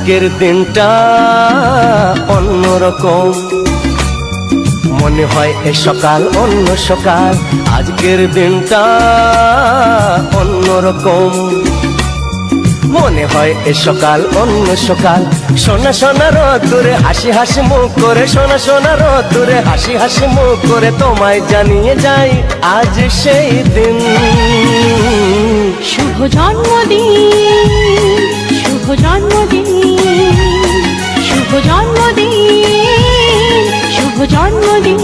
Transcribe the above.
আজকের দিনটা অন্যরকম, মনে হয় এ সকাল অন্য সকাল। আজকের দিনটা অন্যরকম, মনে হয় এ সকাল অন্য সকাল। সোনা সোনা রোদ্দুরে হাসি হাসি মুখ করে, সোনা সোনা রোদ্দুরে হাসি হাসি মুখ করে তোমায় জানিয়ে যাই আজ সেই দিন। শুভ জন্মদিন, শুভ জন্মদিন, শুভ জন্মদিন, শুভ জন্মদিন।